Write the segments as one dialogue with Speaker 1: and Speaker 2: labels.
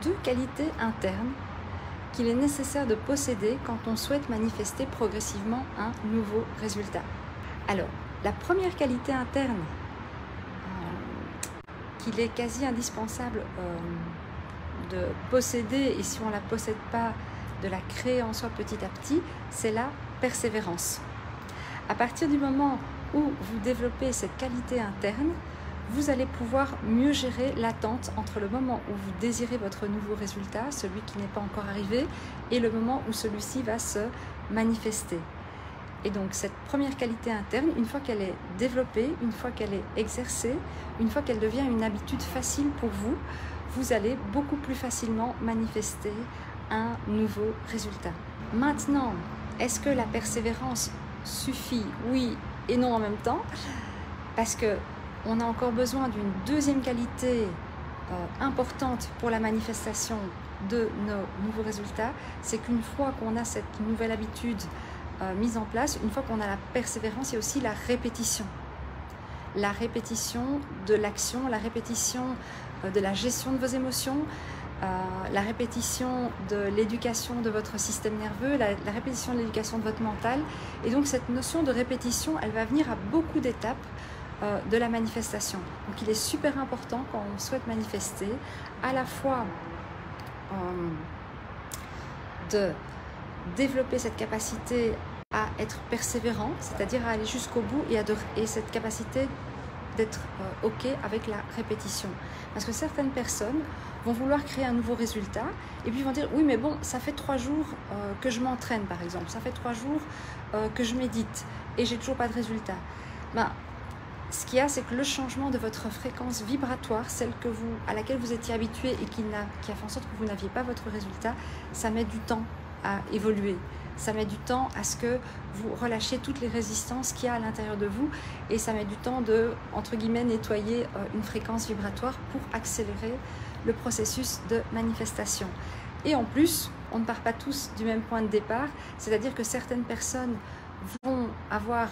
Speaker 1: 2 qualités internes qu'il est nécessaire de posséder quand on souhaite manifester progressivement un nouveau résultat. Alors, la première qualité interne qu'il est quasi indispensable de posséder, et si on ne la possède pas, de la créer en soi petit à petit, c'est la persévérance. À partir du moment où vous développez cette qualité interne, vous allez pouvoir mieux gérer l'attente entre le moment où vous désirez votre nouveau résultat, celui qui n'est pas encore arrivé, et le moment où celui-ci va se manifester. Et donc cette première qualité interne, une fois qu'elle est développée, une fois qu'elle est exercée, une fois qu'elle devient une habitude facile pour vous, vous allez beaucoup plus facilement manifester un nouveau résultat. Maintenant, est-ce que la persévérance suffit? Oui et non en même temps, parce que on a encore besoin d'une deuxième qualité importante pour la manifestation de nos nouveaux résultats, c'est qu'une fois qu'on a cette nouvelle habitude mise en place, une fois qu'on a la persévérance, il y a aussi la répétition. La répétition de l'action, la répétition de la gestion de vos émotions, la répétition de l'éducation de votre système nerveux, la répétition de l'éducation de votre mental. Et donc cette notion de répétition, elle va venir à beaucoup d'étapes de la manifestation. Donc il est super important quand on souhaite manifester, à la fois de développer cette capacité à être persévérant, c'est-à-dire à aller jusqu'au bout, et cette capacité d'être OK avec la répétition. Parce que certaines personnes vont vouloir créer un nouveau résultat et puis vont dire oui mais bon, ça fait 3 jours que je m'entraîne par exemple, ça fait 3 jours que je médite et j'ai toujours pas de résultat. Ce qu'il y a, c'est que le changement de votre fréquence vibratoire, celle à laquelle vous étiez habitué et qui a fait en sorte que vous n'aviez pas votre résultat, ça met du temps à évoluer. Ça met du temps à ce que vous relâchiez toutes les résistances qu'il y a à l'intérieur de vous, et ça met du temps de, entre guillemets, nettoyer une fréquence vibratoire pour accélérer le processus de manifestation. Et en plus, on ne part pas tous du même point de départ, c'est-à-dire que certaines personnes vont avoir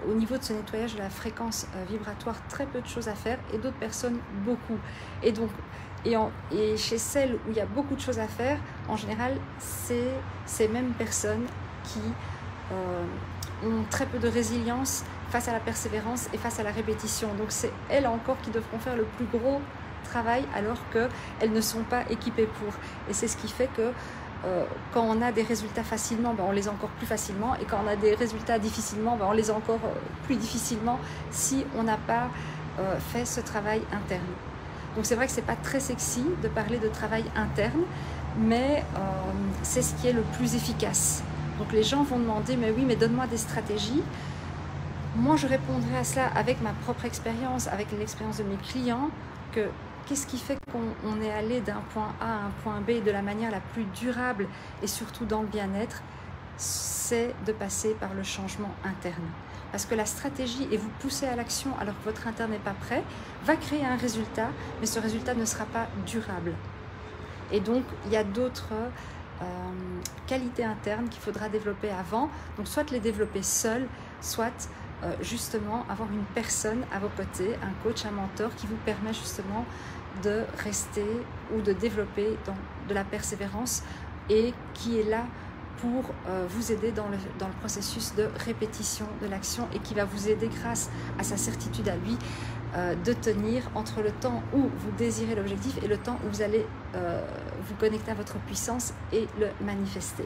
Speaker 1: au niveau de ce nettoyage de la fréquence vibratoire très peu de choses à faire, et d'autres personnes beaucoup. Et donc, et chez celles où il y a beaucoup de choses à faire, en général, c'est ces mêmes personnes qui ont très peu de résilience face à la persévérance et face à la répétition. Donc c'est elles encore qui devront faire le plus gros travail, alors qu'elles ne sont pas équipées pour. Et c'est ce qui fait que quand on a des résultats facilement, on les a encore plus facilement, et quand on a des résultats difficilement, on les a encore plus difficilement si on n'a pas fait ce travail interne. Donc c'est vrai que c'est pas très sexy de parler de travail interne, mais c'est ce qui est le plus efficace. Donc les gens vont demander mais oui, mais donne-moi des stratégies. Moi je répondrai à cela avec ma propre expérience, avec l'expérience de mes clients, que qu'est-ce qui fait qu'on est allé d'un point A à un point B de la manière la plus durable et surtout dans le bien-être, c'est de passer par le changement interne. Parce que la stratégie, et vous poussez à l'action alors que votre interne n'est pas prêt, va créer un résultat, mais ce résultat ne sera pas durable. Et donc, il y a d'autres qualités internes qu'il faudra développer avant. Donc, soit les développer seul, soit justement avoir une personne à vos côtés, un coach, un mentor qui vous permet justement de rester ou de développer de la persévérance, et qui est là pour vous aider dans le processus de répétition de l'action, et qui va vous aider grâce à sa certitude à lui de tenir entre le temps où vous désirez l'objectif et le temps où vous allez vous connecter à votre puissance et le manifester.